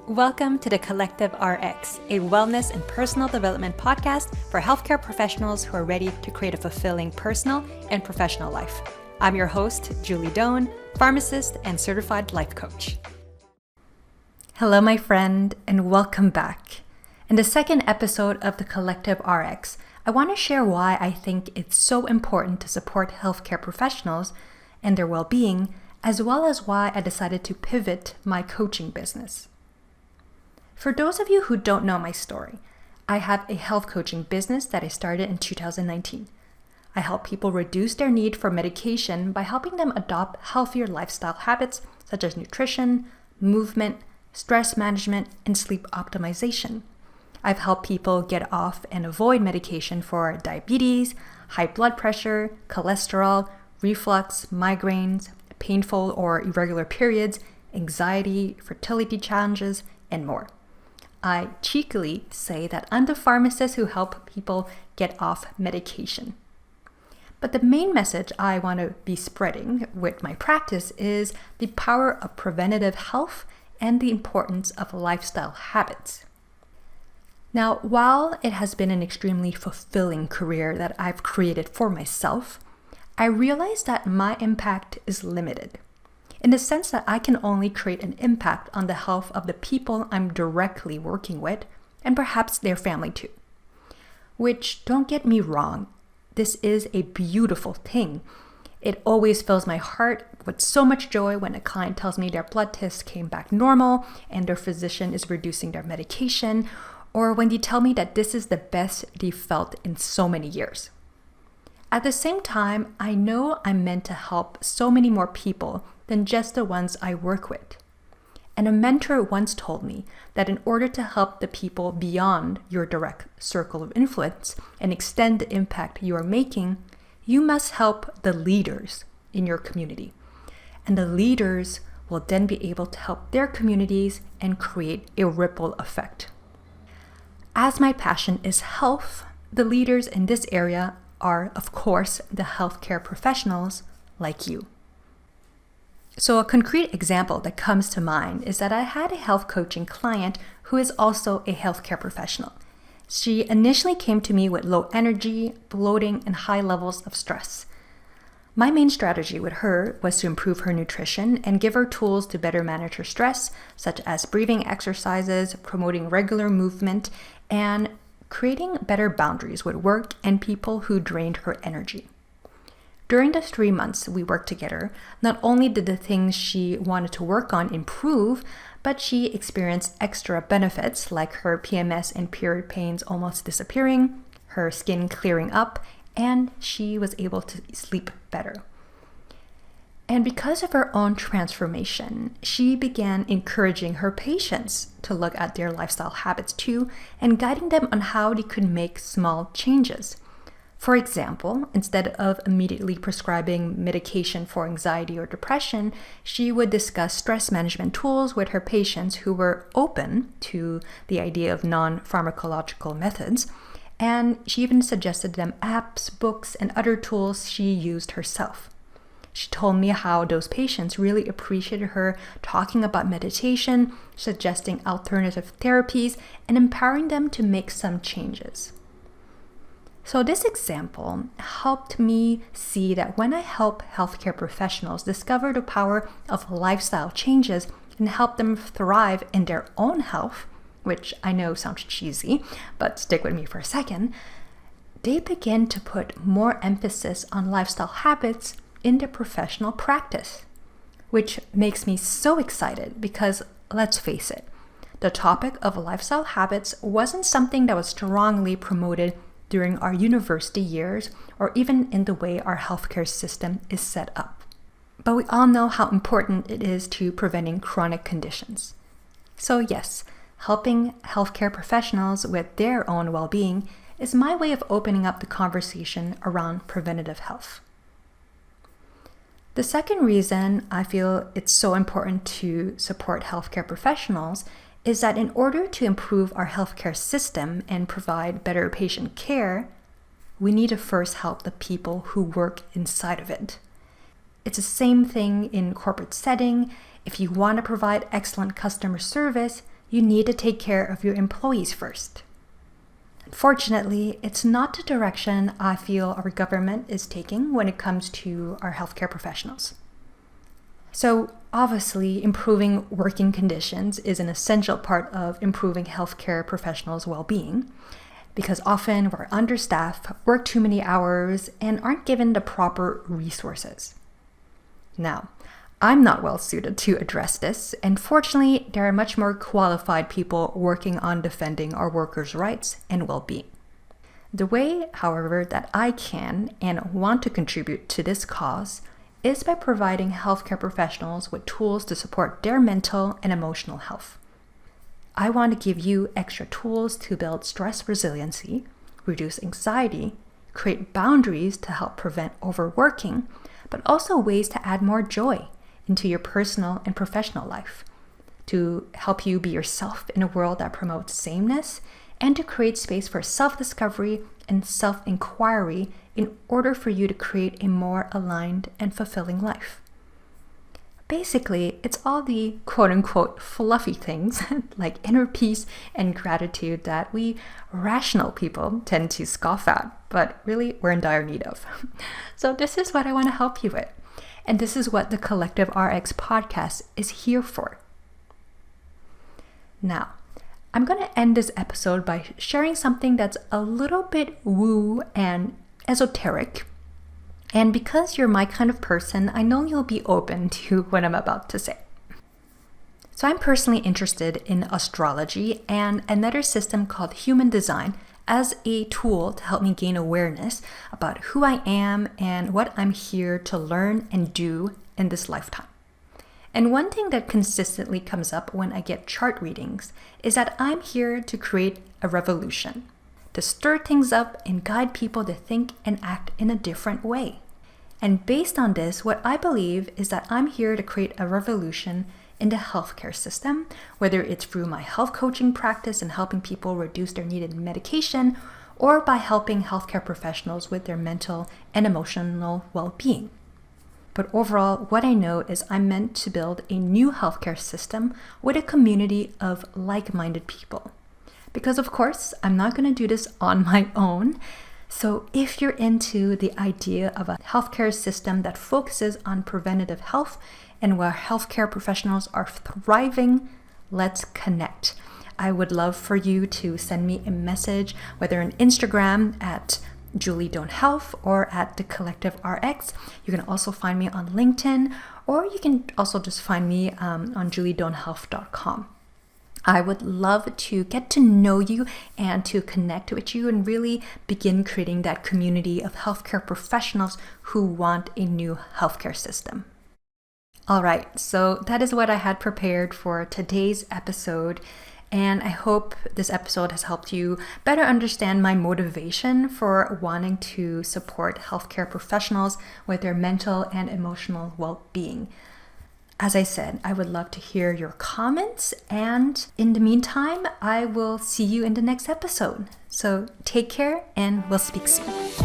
Welcome to the Collective RX, a wellness and personal development podcast for healthcare professionals who are ready to create a fulfilling personal and professional life. I'm your host, Julie Doan, pharmacist and certified life coach. Hello, my friend, and welcome back. In the second episode of the Collective RX, I want to share why I think it's so important to support healthcare professionals and their well-being, as well as why I decided to pivot my coaching business. For those of you who don't know my story, I have a health coaching business that I started in 2019. I help people reduce their need for medication by helping them adopt healthier lifestyle habits such as nutrition, movement, stress management, and sleep optimization. I've helped people get off and avoid medication for diabetes, high blood pressure, cholesterol, reflux, migraines, painful or irregular periods, anxiety, fertility challenges, and more. I cheekily say that I'm the pharmacist who help people get off medication. But the main message I want to be spreading with my practice is the power of preventative health and the importance of lifestyle habits. Now, while it has been an extremely fulfilling career that I've created for myself, I realize that my impact is limited, in the sense that I can only create an impact on the health of the people I'm directly working with, and perhaps their family too. Which, don't get me wrong, this is a beautiful thing. It always fills my heart with so much joy when a client tells me their blood tests came back normal and their physician is reducing their medication, or when they tell me that this is the best they've felt in so many years. At the same time, I know I'm meant to help so many more people than just the ones I work with. And a mentor once told me that in order to help the people beyond your direct circle of influence and extend the impact you are making, you must help the leaders in your community. And the leaders will then be able to help their communities and create a ripple effect. As my passion is health, the leaders in this area are, of course, the healthcare professionals like you. So a concrete example that comes to mind is that I had a health coaching client who is also a healthcare professional. She initially came to me with low energy, bloating, and high levels of stress. My main strategy with her was to improve her nutrition and give her tools to better manage her stress, such as breathing exercises, promoting regular movement, and creating better boundaries with work and people who drained her energy. During the 3 months we worked together, not only did the things she wanted to work on improve, but she experienced extra benefits like her PMS and period pains almost disappearing, her skin clearing up, and she was able to sleep better. And because of her own transformation, she began encouraging her patients to look at their lifestyle habits too and guiding them on how they could make small changes. For example, instead of immediately prescribing medication for anxiety or depression, she would discuss stress management tools with her patients who were open to the idea of non-pharmacological methods. And she even suggested them apps, books, and other tools she used herself. She told me how those patients really appreciated her talking about meditation, suggesting alternative therapies, and empowering them to make some changes. So this example helped me see that when I help healthcare professionals discover the power of lifestyle changes and help them thrive in their own health, which I know sounds cheesy, but stick with me for a second, they begin to put more emphasis on lifestyle habits in their professional practice, which makes me so excited because, let's face it, the topic of lifestyle habits wasn't something that was strongly promoted during our university years or even in the way our healthcare system is set up. But we all know how important it is to preventing chronic conditions. So yes, helping healthcare professionals with their own well-being is my way of opening up the conversation around preventative health. The second reason I feel it's so important to support healthcare professionals is that in order to improve our healthcare system and provide better patient care, we need to first help the people who work inside of it. It's the same thing in corporate setting. If you want to provide excellent customer service, you need to take care of your employees first. Unfortunately, it's not the direction I feel our government is taking when it comes to our healthcare professionals. So obviously, improving working conditions is an essential part of improving healthcare professionals' well-being, because often we're understaffed, work too many hours, and aren't given the proper resources. Now, I'm not well suited to address this, and fortunately, there are much more qualified people working on defending our workers' rights and well-being. The way, however, that I can and want to contribute to this cause is by providing healthcare professionals with tools to support their mental and emotional health. I want to give you extra tools to build stress resiliency, reduce anxiety, create boundaries to help prevent overworking, but also ways to add more joy into your personal and professional life, to help you be yourself in a world that promotes sameness, and to create space for self-discovery and self-inquiry in order for you to create a more aligned and fulfilling life. Basically, it's all the quote-unquote fluffy things like inner peace and gratitude that we rational people tend to scoff at, but really we're in dire need of. So this is what I want to help you with. And this is what the Collective RX podcast is here for. Now, I'm going to end this episode by sharing something that's a little bit woo and esoteric. And because you're my kind of person, I know you'll be open to what I'm about to say. So I'm personally interested in astrology and another system called human design as a tool to help me gain awareness about who I am and what I'm here to learn and do in this lifetime. And one thing that consistently comes up when I get chart readings is that I'm here to create a revolution, to stir things up and guide people to think and act in a different way. And based on this, what I believe is that I'm here to create a revolution in the healthcare system, whether it's through my health coaching practice and helping people reduce their needed medication, or by helping healthcare professionals with their mental and emotional well-being. But overall, what I know is I'm meant to build a new healthcare system with a community of like-minded people. Because of course, I'm not going to do this on my own. So if you're into the idea of a healthcare system that focuses on preventative health and where healthcare professionals are thriving, let's connect. I would love for you to send me a message, whether on Instagram at Julie Doan Health or at the Collective RX. You can also find me on LinkedIn, or you can also just find me on juliedoanhealth.com. I would love to get to know you and to connect with you and really begin creating that community of healthcare professionals who want a new healthcare system. All right, so that is what I had prepared for today's episode. And I hope this episode has helped you better understand my motivation for wanting to support healthcare professionals with their mental and emotional well-being. As I said, I would love to hear your comments, and in the meantime, I will see you in the next episode. So take care, and we'll speak soon.